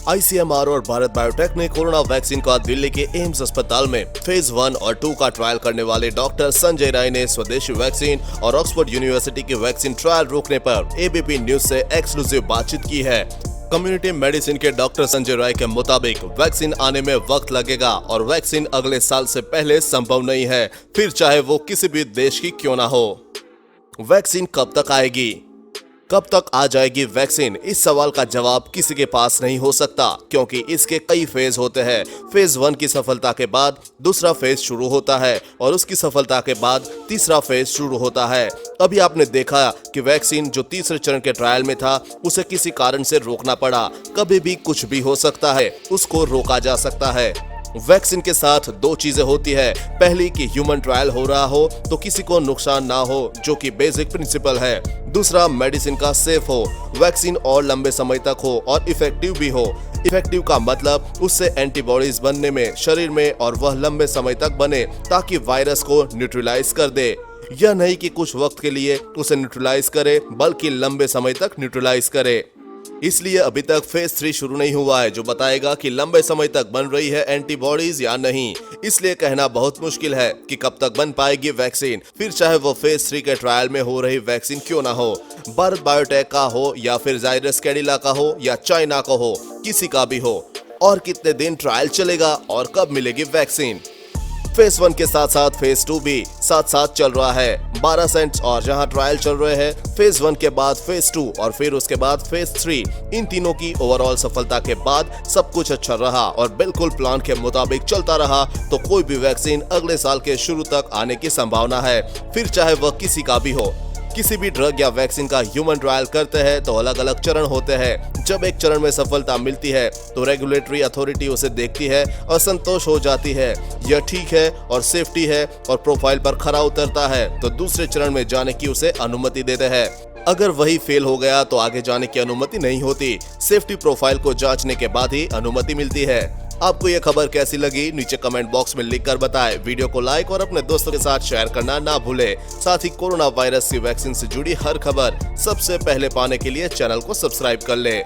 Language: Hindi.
आईसीएमआर और भारत बायोटेक ने कोरोना वैक्सीन का दिल्ली के एम्स अस्पताल में फेज 1 और 2 का ट्रायल करने वाले डॉक्टर संजय राय ने स्वदेशी वैक्सीन और ऑक्सफोर्ड यूनिवर्सिटी की वैक्सीन ट्रायल रोकने पर एबीपी न्यूज से एक्सक्लूसिव बातचीत की है। कम्युनिटी मेडिसिन के डॉक्टर संजय राय के मुताबिक वैक्सीन आने में वक्त लगेगा और वैक्सीन अगले साल से पहले संभव नहीं है, फिर चाहे वो किसी भी देश की क्यों ना हो। वैक्सीन कब तक आएगी? कब तक आ जाएगी वैक्सीन? इस सवाल का जवाब किसी के पास नहीं हो सकता, क्योंकि इसके कई फेज होते हैं। फेज 1 की सफलता के बाद दूसरा फेज शुरू होता है और उसकी सफलता के बाद तीसरा फेज शुरू होता है। अभी आपने देखा कि वैक्सीन जो तीसरे चरण के ट्रायल में था उसे किसी कारण से रोकना पड़ा। कभी भी कुछ भी हो सकता है, उसको रोका जा सकता है। वैक्सीन के साथ दो चीजें होती है। पहली कि ह्यूमन ट्रायल हो रहा हो तो किसी को नुकसान ना हो, जो कि बेसिक प्रिंसिपल है। दूसरा, मेडिसिन का सेफ हो, वैक्सीन और लंबे समय तक हो और इफेक्टिव भी हो। इफेक्टिव का मतलब उससे एंटीबॉडीज बनने में शरीर में और वह लंबे समय तक बने ताकि वायरस को न्यूट्रलाइज कर दे। यह नहीं कि कुछ वक्त के लिए उसे न्यूट्रलाइज करे, बल्कि लंबे समय तक न्यूट्रलाइज करे। इसलिए अभी तक फेज 3 शुरू नहीं हुआ है, जो बताएगा कि लंबे समय तक बन रही है एंटीबॉडीज या नहीं। इसलिए कहना बहुत मुश्किल है कि कब तक बन पाएगी वैक्सीन, फिर चाहे वो फेज 3 के ट्रायल में हो रही वैक्सीन क्यों ना हो। भारत बायोटेक का हो या फिर जाइडस कैडिला का हो या चाइना का हो, किसी का भी हो। और कितने दिन ट्रायल चलेगा और कब मिलेगी वैक्सीन? फेज 1 के साथ साथ फेज 2 भी साथ साथ चल रहा है। 12 सेंट्स और जहां ट्रायल चल रहे हैं फेज 1 के बाद फेज 2 और फिर उसके बाद फेज 3। इन तीनों की ओवरऑल सफलता के बाद सब कुछ अच्छा रहा और बिल्कुल प्लान के मुताबिक चलता रहा तो कोई भी वैक्सीन अगले साल के शुरू तक आने की संभावना है, फिर चाहे वह किसी का भी हो। किसी भी ड्रग या वैक्सीन का ह्यूमन ट्रायल करते हैं तो अलग अलग चरण होते हैं। जब एक चरण में सफलता मिलती है तो रेगुलेटरी अथॉरिटी उसे देखती है और संतोष हो जाती है, यह ठीक है और सेफ्टी है और प्रोफाइल पर खरा उतरता है, तो दूसरे चरण में जाने की उसे अनुमति देते हैं। अगर वही फेल हो गया तो आगे जाने की अनुमति नहीं होती। सेफ्टी प्रोफाइल को जांचने के बाद ही अनुमति मिलती है। आपको ये खबर कैसी लगी नीचे कमेंट बॉक्स में लिखकर बताएं। वीडियो को लाइक और अपने दोस्तों के साथ शेयर करना ना भूलें। साथ ही कोरोना वायरस की वैक्सीन से जुड़ी हर खबर सबसे पहले पाने के लिए चैनल को सब्सक्राइब कर लें।